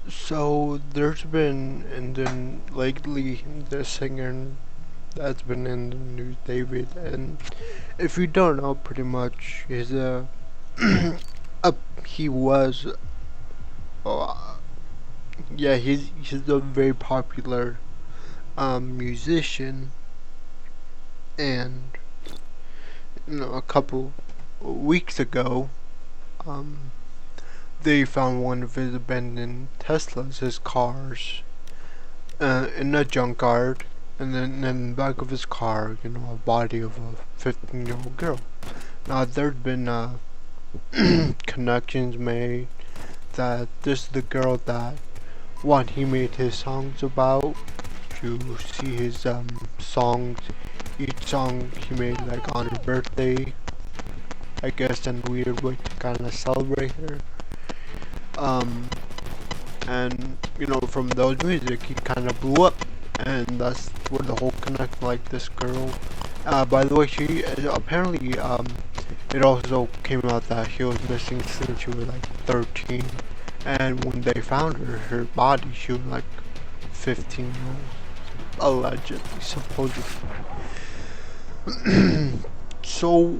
So there's been, and then lately, the singer that's been in the news, David, and if you don't know, pretty much, he's a he was, uh, yeah, he's a very popular musician, and a couple weeks ago, um, they found one of his abandoned Teslas, his cars, in a junkyard, and then in the back of his car, a body of a 15-year-old girl. Now, there's been connections made that this is the girl that one he made his songs about. You see his songs. Each song he made like on her birthday, I guess, in a weird way to kind of celebrate her. Um, and from those music he kind of blew up, and that's where the whole connect, like this girl, by the way, she apparently, it also came out that she was missing since she was like 13, and when they found her body, she was like 15 years old, allegedly, supposedly. So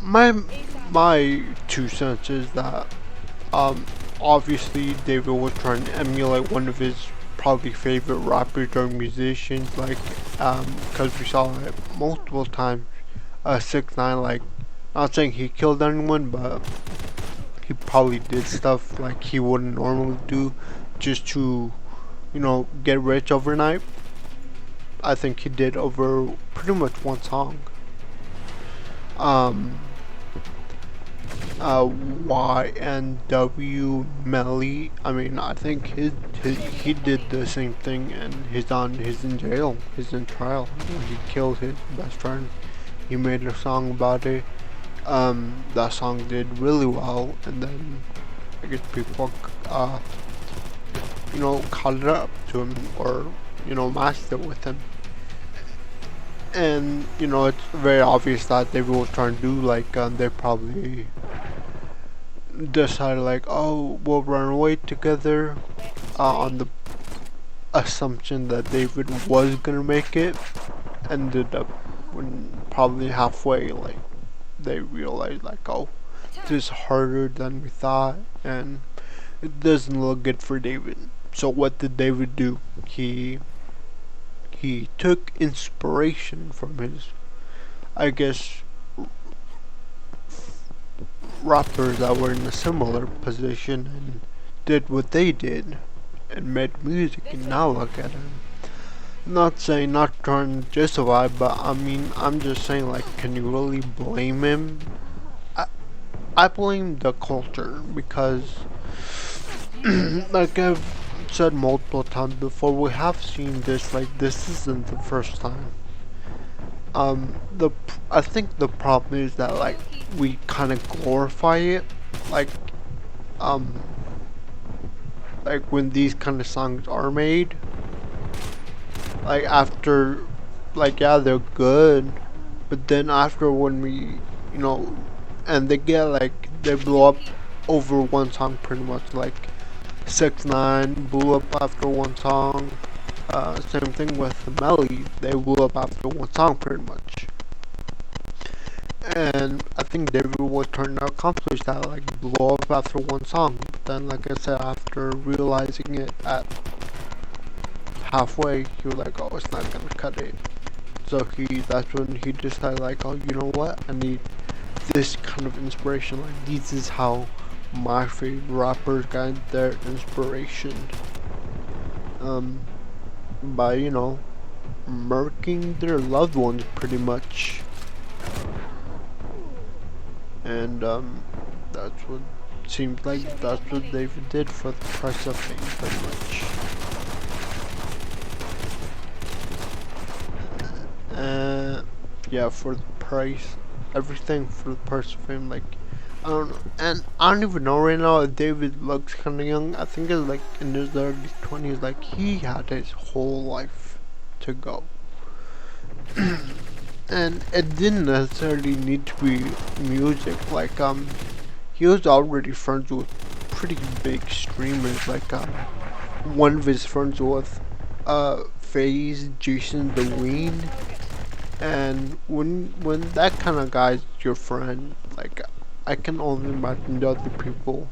my my 2 cents is that, um, obviously David was trying to emulate one of his probably favorite rappers or musicians, like, because we saw it multiple times. 6ix9ine, like, not saying he killed anyone, but he probably did stuff like he wouldn't normally do, just to, get rich overnight. I think he did over pretty much one song. Um, YNW Melly. I mean, I think he did the same thing, and he's in jail. He's in trial. He killed his best friend. He made a song about it. That song did really well, and then I guess people, caught it up to him, or matched it with him. And it's very obvious that they were trying to do, like, they probably decided, like, oh, we'll run away together, on the assumption that David was gonna make it. Ended up when probably halfway, like, they realized, like, oh, this is harder than we thought, and it doesn't look good for David. So what did David do? He took inspiration from his, I guess, rappers that were in a similar position, and did what they did and made music, and now look at him. Not saying, not trying to justify, but I mean, I'm just saying, like, can you really blame him? I, I blame the culture, because like I've said multiple times before, we have seen this, like, this isn't the first time. The I think the problem is that, like, we kind of glorify it, like, um like when these kind of songs are made, like, after, like, yeah, they're good, but then after, when we, and they get, like, they blow up over one song, pretty much, like 6ix9ine blew up after one song. Same thing with Melly, they blew up after one song, pretty much. And I think David was trying to accomplish that, like, blow up after one song. But then, like I said, after realizing it at halfway, he was like, oh, it's not gonna cut it. So that's when he decided, like, oh, you know what? I need this kind of inspiration. Like, this is how my favorite rappers got their inspiration. By, murking their loved ones, pretty much. And that's what seems like that's what David did for the price of fame, pretty much. Yeah, for the price, everything for the price of fame. Like, I don't know, and I don't even know right now if David looks kind of young. I think it's like in his early 20s. Like, he had his whole life to go. And it didn't necessarily need to be music. Like, he was already friends with pretty big streamers, like one of his friends with FaZe, Jason the Ween, and when that kind of guy's your friend, like I can only imagine the other people,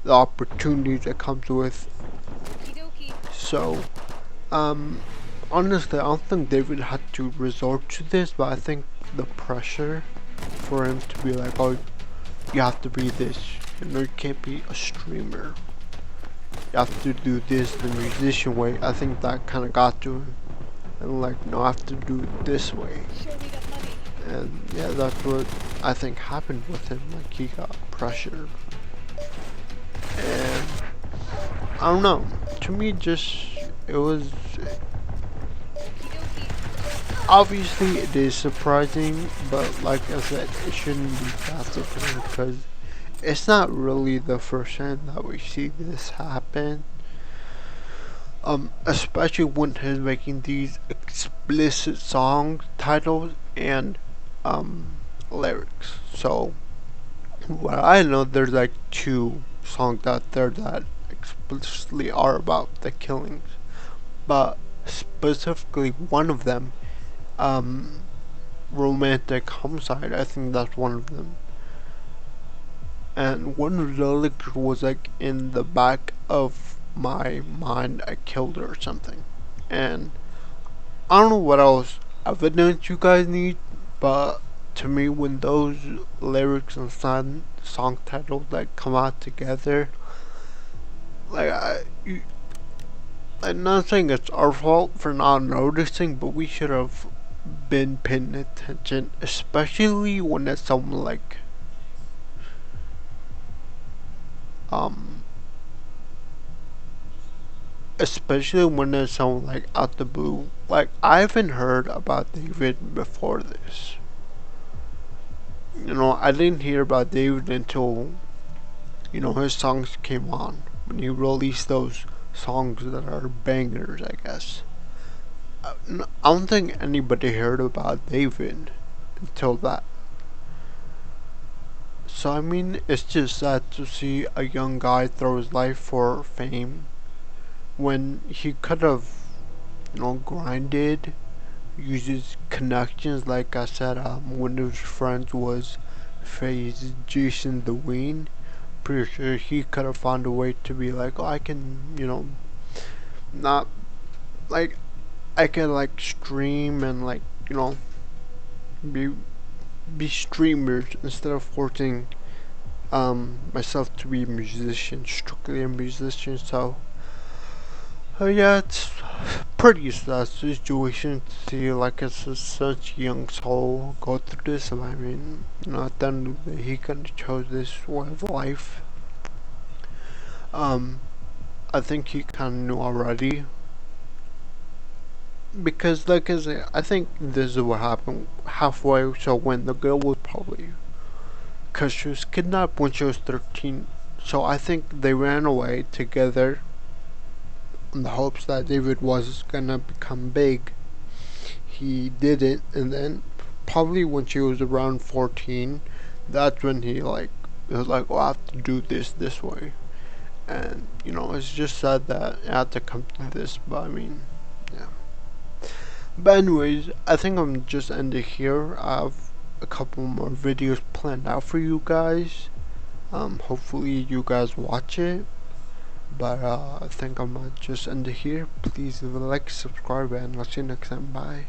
the opportunities that comes with. So, um, honestly, I don't think David had to resort to this, but I think the pressure for him to be like, oh, you have to be this, you can't be a streamer. You have to do this the musician way. I think that kind of got to him. And like, no, I have to do it this way. And yeah, that's what I think happened with him. Like, he got pressured. And I don't know. To me, it was. Obviously, it is surprising, but like I said, it shouldn't be that surprising because it's not really the first time that we see this happen. Especially when he's making these explicit song titles and lyrics. So, what I know, there's like 2 songs out there that explicitly are about the killings, but specifically one of them, romantic homicide. I think that's one of them. And one of the lyrics was like, in the back of my mind I killed her or something. And I don't know what else evidence you guys need, but to me, when those lyrics and song titles like come out together, like I'm not saying it's our fault for not noticing, but we should have been paying attention, especially when it's someone like um especially when it's someone like out the blue. Like, I haven't heard about David before this. I didn't hear about David until, his songs came on. When he released those songs that are bangers, I guess. I don't think anybody heard about David until that. So, I mean, it's just sad to see a young guy throw his life for fame when he could have, grinded, uses connections. Like I said, one of his friends was FaZe Jason the Ween. Pretty sure he could have found a way to be like, oh, I can, not like I can like stream and like, be streamers instead of forcing myself to be a musician, strictly a musician. So yeah, it's pretty sad situation to see like such a young soul go through this. I mean, at the end of the day, he kind of chose this way of life. I think he kind of knew already, because like I said, I think this is what happened halfway. So when the girl was probably, cause she was kidnapped when she was 13, so I think they ran away together in the hopes that David was gonna become big. He didn't, and then probably when she was around 14, that's when he like was like, "Oh, I have to do this way." And it's just sad that it had to come to this. But I mean, yeah. But anyways, I think I'm just ending here. I have a couple more videos planned out for you guys. Hopefully you guys watch it. But I think I'm gonna just end it here. Please leave a like, subscribe, and I'll see you next time. Bye.